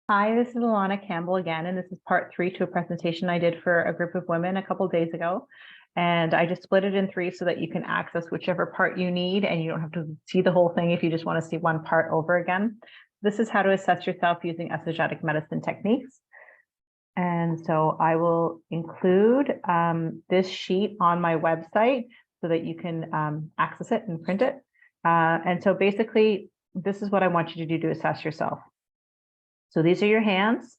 Hi, this is Alana Campbell again, and this is part 3 to a presentation I did for a group of women a couple days ago. And I just split it in 3 so that you can access whichever part you need, and you don't have to see the whole thing if you just want to see one part over again. This is how to assess yourself using esogetic medicine techniques. And so I will include this sheet on my website so that you can access it and print it. And so basically, this is what I want you to do to assess yourself. So these are your hands,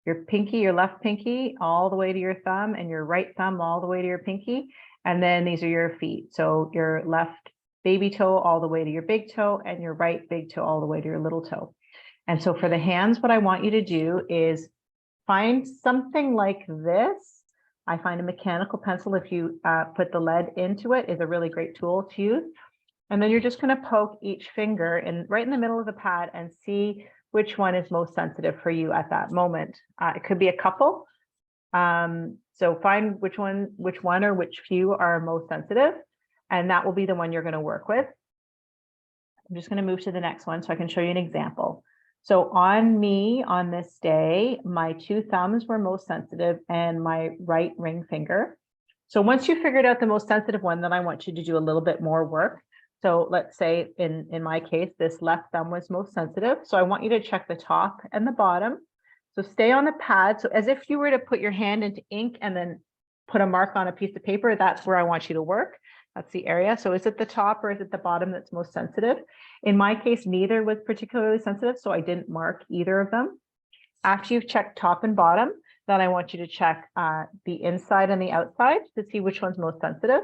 your pinky, your left pinky, all the way to your thumb, and your right thumb all the way to your pinky. And then these are your feet. So your left baby toe all the way to your big toe, and your right big toe all the way to your little toe. And so for the hands, what I want you to do is find something like this. I find a mechanical pencil, if you put the lead into it, is a really great tool to use. And then you're just going to poke each finger in right in the middle of the pad and see which one is most sensitive for you at that moment. It could be a couple. So find which one or which few are most sensitive, and that will be the one you're going to work with. I'm just going to move to the next one so I can show you an example. So on me on this day, my 2 thumbs were most sensitive and my right ring finger. So once you figured out the most sensitive one, then I want you to do a little bit more work. So let's say in my case, this left thumb was most sensitive. So I want you to check the top and the bottom. So stay on the pad. So as if you were to put your hand into ink and then put a mark on a piece of paper, that's where I want you to work. That's the area. So is it the top or is it the bottom that's most sensitive? In my case, neither was particularly sensitive, so I didn't mark either of them. After you've checked top and bottom, then I want you to check the inside and the outside to see which one's most sensitive.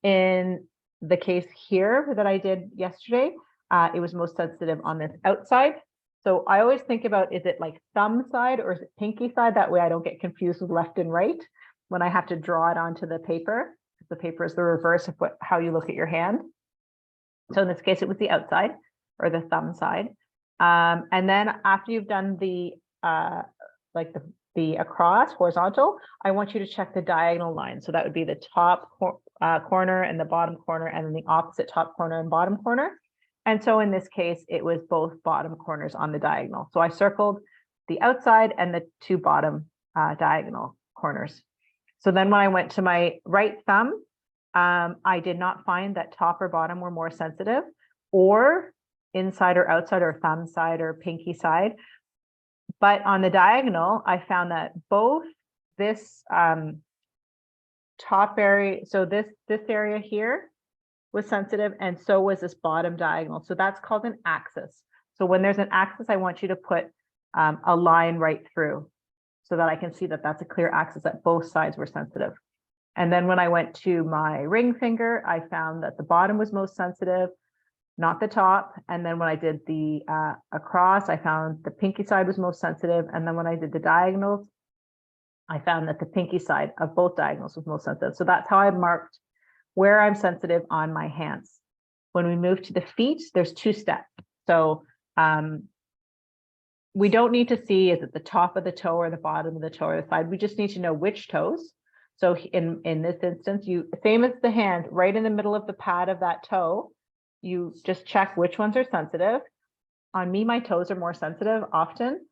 In the case here that I did yesterday, it was most sensitive on this outside. So I always think about, is it like thumb side or is it pinky side? That way I don't get confused with left and right when I have to draw it onto the paper. The paper is the reverse of how you look at your hand. So in this case, it was the outside or the thumb side. And then after you've done the across horizontal, I want you to check the diagonal line. So that would be the top corner and the bottom corner, and then the opposite top corner and bottom corner. And so in this case, it was both bottom corners on the diagonal. So I circled the outside and the 2 bottom diagonal corners. So then when I went to my right thumb, I did not find that top or bottom were more sensitive, or inside or outside, or thumb side or pinky side. But on the diagonal, I found that both this top area, so this area here was sensitive, and so was this bottom diagonal. So that's called an axis. So when there's an axis, I want you to put a line right through so that I can see that that's a clear axis, that both sides were sensitive. And then when I went to my ring finger, I found that the bottom was most sensitive, not the top. And then when I did the across, I found the pinky side was most sensitive. And then when I did the diagonals, I found that the pinky side of both diagonals was most sensitive. So that's how I marked where I'm sensitive on my hands. When we move to the feet, there's 2 steps. So we don't need to see, is it the top of the toe or the bottom of the toe or the side? We just need to know which toes. So in this instance, same as the hand, right in the middle of the pad of that toe, you just check which ones are sensitive. On me, my toes are more sensitive often.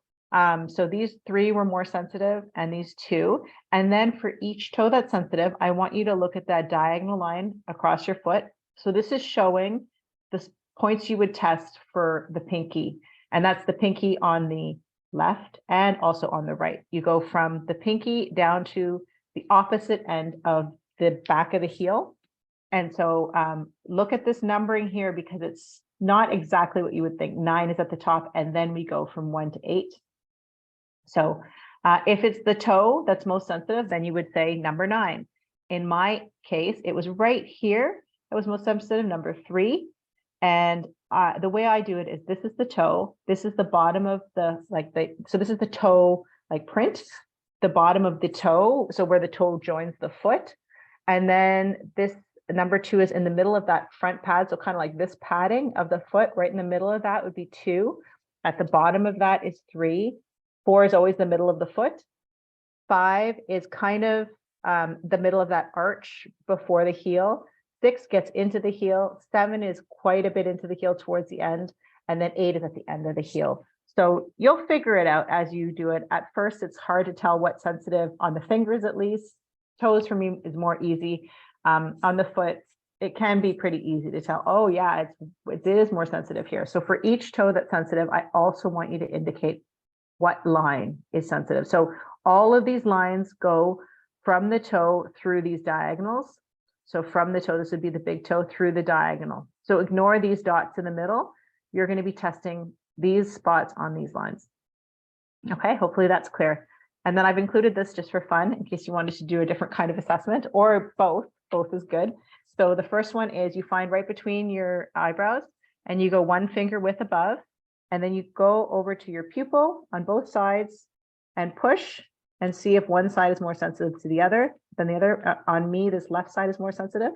So these 3 were more sensitive and these 2. And then for each toe that's sensitive, I want you to look at that diagonal line across your foot. So this is showing the points you would test for the pinky. And that's the pinky on the left and also on the right. You go from the pinky down to the opposite end of the back of the heel. And so look at this numbering here, because it's not exactly what you would think. 9 is at the top, and then we go from 1 to 8. So if it's the toe that's most sensitive, then you would say number 9. In my case, it was right here that was most sensitive, number 3. And the way I do it is, this is the toe, this is the bottom of so this is the toe print, the bottom of the toe, so where the toe joins the foot. And then this number 2 is in the middle of that front pad, so kind of like this padding of the foot, right in the middle of that would be 2. At the bottom of that is 3. 4 is always the middle of the foot. 5 is kind of the middle of that arch before the heel. 6 gets into the heel. 7 is quite a bit into the heel towards the end. And then 8 is at the end of the heel. So you'll figure it out as you do it. At first, it's hard to tell what's sensitive on the fingers, at least. Toes for me is more easy. On the foot, it can be pretty easy to tell, oh yeah, it is more sensitive here. So for each toe that's sensitive, I also want you to indicate what line is sensitive. So all of these lines go from the toe through these diagonals. So from the toe, this would be the big toe through the diagonal. So ignore these dots in the middle. You're going to be testing these spots on these lines. Okay, hopefully that's clear. And then I've included this just for fun in case you wanted to do a different kind of assessment, or both. Both is good. So the first one is you find right between your eyebrows and you go one finger width above, and then you go over to your pupil on both sides and push and see if one side is more sensitive to the other than the other. On me, this left side is more sensitive.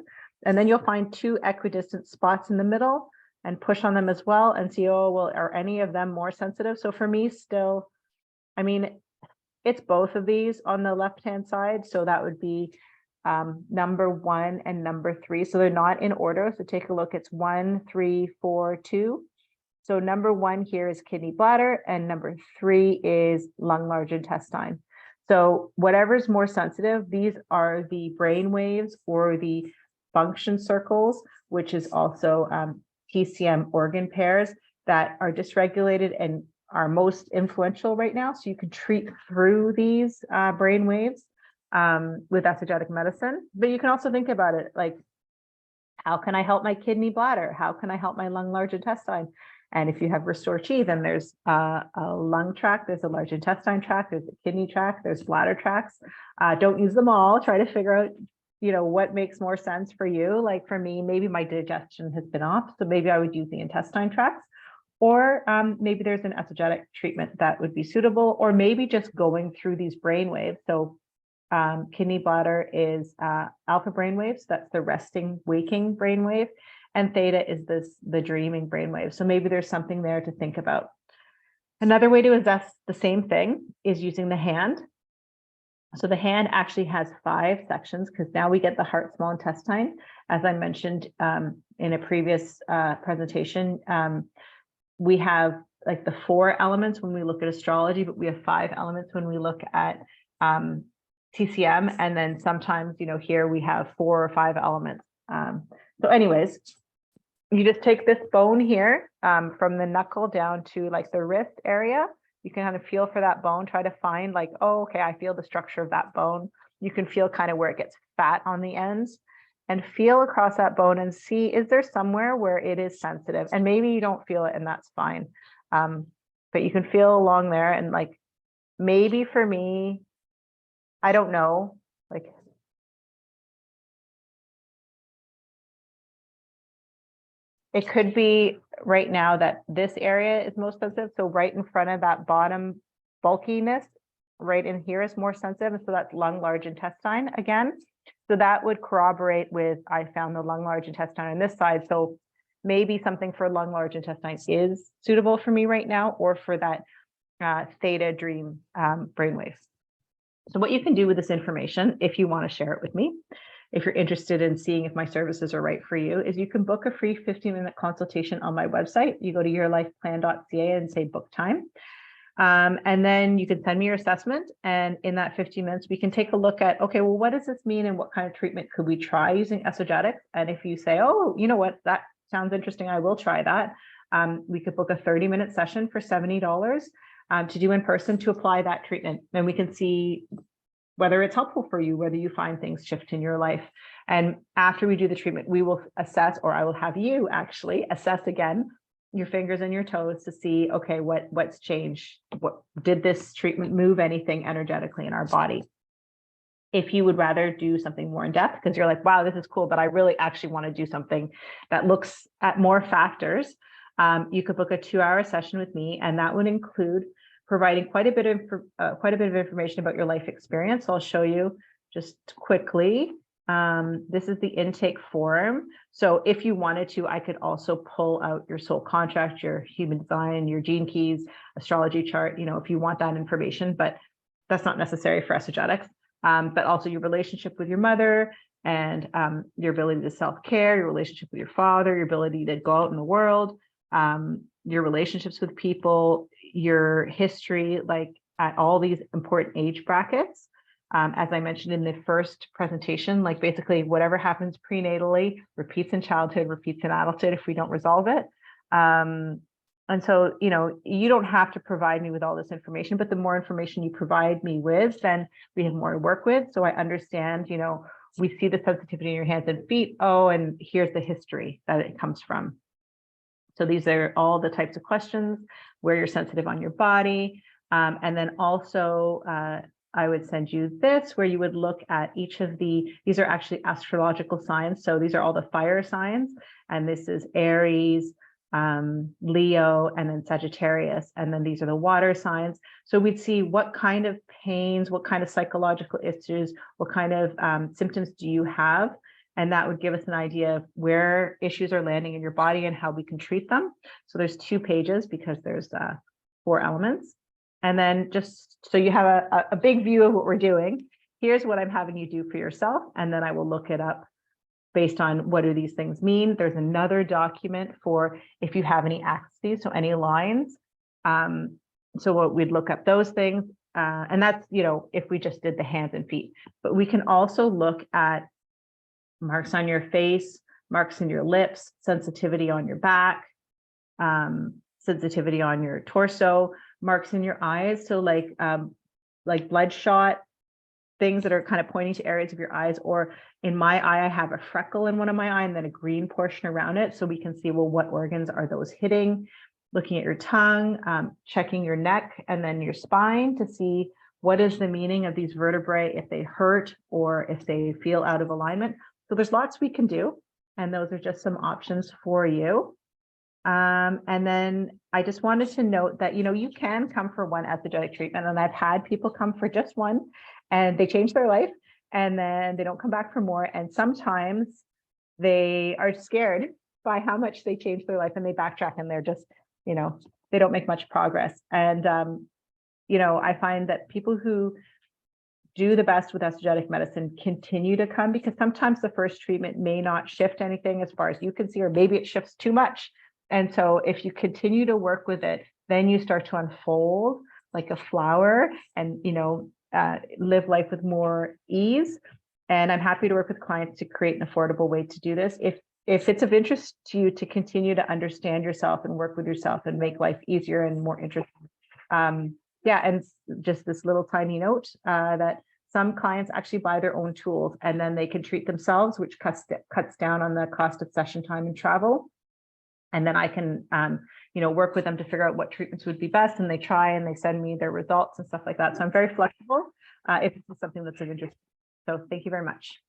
And then you'll find two equidistant spots in the middle and push on them as well and see, oh, well, are any of them more sensitive? So for me still, I mean, it's both of these on the left-hand side. So that would be number 1 and number 3. So they're not in order. So take a look. It's 1, 3, 4, 2. So number 1 here is kidney bladder, and number 3 is lung, large intestine. So whatever's more sensitive, these are the brain waves or the function circles, which is also TCM organ pairs that are dysregulated and are most influential right now. So you can treat through these brain waves with esogetic medicine, but you can also think about it like, how can I help my kidney bladder? How can I help my lung, large intestine? And if you have Restore Chi, then there's a lung tract, there's a large intestine tract, there's a kidney tract, there's bladder tracts. Don't use them all. Try to figure out, you know, what makes more sense for you. Like for me, maybe my digestion has been off, so maybe I would use the intestine tracts. Or maybe there's an esogetic treatment that would be suitable, or maybe just going through these brain waves. So kidney bladder is alpha brainwaves. That's the resting, waking brainwave. And theta is the dreaming brainwave. So maybe there's something there to think about. Another way to assess the same thing is using the hand. So the hand actually has 5 sections, because now we get the heart, small intestine. As I mentioned in a previous presentation, we have like the 4 elements when we look at astrology, but we have 5 elements when we look at TCM. And then sometimes, you know, here we have 4 or 5 elements. So anyways, you just take this bone here from the knuckle down to like the wrist area. You can kind of feel for that bone, try to find like, oh, okay, I feel the structure of that bone. You can feel kind of where it gets fat on the ends, and feel across that bone and see, is there somewhere where it is sensitive? And maybe you don't feel it, and that's fine. But you can feel along there, and like, maybe for me, I don't know, like, it could be right now that this area is most sensitive. So right in front of that bottom bulkiness, right in here is more sensitive. And so that's lung, large intestine again. So that would corroborate with, I found the lung, large intestine on this side. So maybe something for lung, large intestine is suitable for me right now, or for that theta dream brainwave. So what you can do with this information, if you want to share it with me, if you're interested in seeing if my services are right for you, is you can book a free 15-minute consultation on my website. You go to yourlifeplan.ca and say book time. And then you can send me your assessment. And in that 15 minutes, we can take a look at, okay, well, what does this mean? And what kind of treatment could we try using Esogetics? And if you say, oh, you know what, that sounds interesting, I will try that. We could book a 30-minute session for $70 to do in person to apply that treatment. And we can see whether it's helpful for you, whether you find things shift in your life. And after we do the treatment, we will assess, or I will have you actually assess again your fingers and your toes to see, okay, what's changed? What did this treatment move anything energetically in our body? If you would rather do something more in depth, because you're like, wow, this is cool, but I really actually want to do something that looks at more factors, you could book a 2-hour session with me, and that would include providing quite a bit of information about your life experience. So I'll show you just quickly. This is the intake form. So if you wanted to, I could also pull out your soul contract, your human design, your gene keys, astrology chart, you know, if you want that information, but that's not necessary for Esogetics. But also your relationship with your mother, and your ability to self-care, your relationship with your father, your ability to go out in the world, your relationships with people, your history, like at all these important age brackets. As I mentioned in the first presentation, like basically whatever happens prenatally repeats in childhood, repeats in adulthood if we don't resolve it. And so, you know, you don't have to provide me with all this information, but the more information you provide me with, then we have more to work with. So I understand, you know, we see the sensitivity in your hands and feet. Oh, and here's the history that it comes from. So these are all the types of questions where you're sensitive on your body. And then also, I would send you this where you would look at each of these are actually astrological signs. So these are all the fire signs. And this is Aries, Leo, and then Sagittarius. And then these are the water signs. So we'd see what kind of pains, what kind of psychological issues, what kind of symptoms do you have? And that would give us an idea of where issues are landing in your body and how we can treat them. So there's 2 pages because there's 4 elements. And then just so you have a big view of what we're doing, here's what I'm having you do for yourself. And then I will look it up based on what do these things mean. There's another document for if you have any axes, so any lines. So what we'd look up those things. And that's, you know, if we just did the hands and feet. But we can also look at marks on your face, marks in your lips, sensitivity on your back, sensitivity on your torso, marks in your eyes. So like bloodshot things that are kind of pointing to areas of your eyes, or in my eye, I have a freckle in one of my eye and then a green portion around it. So we can see, well, what organs are those hitting? Looking at your tongue, checking your neck and then your spine to see what is the meaning of these vertebrae, if they hurt or if they feel out of alignment. So there's lots we can do, and those are just some options for you. And then I just wanted to note that, you know, you can come for one esogetic treatment, and I've had people come for just one and they change their life and then they don't come back for more. And sometimes they are scared by how much they change their life and they backtrack and they're just, you know, they don't make much progress. And, you know, I find that people who do the best with esogetic medicine continue to come, because sometimes the first treatment may not shift anything as far as you can see, or maybe it shifts too much. And so if you continue to work with it, then you start to unfold like a flower and, you know, live life with more ease. And I'm happy to work with clients to create an affordable way to do this. If it's of interest to you to continue to understand yourself and work with yourself and make life easier and more interesting. Yeah, and just this little tiny note that some clients actually buy their own tools and then they can treat themselves, which cuts down on the cost of session time and travel. And then I can, you know, work with them to figure out what treatments would be best, and they try and they send me their results and stuff like that. So I'm very flexible if it's something that's of interest. So thank you very much.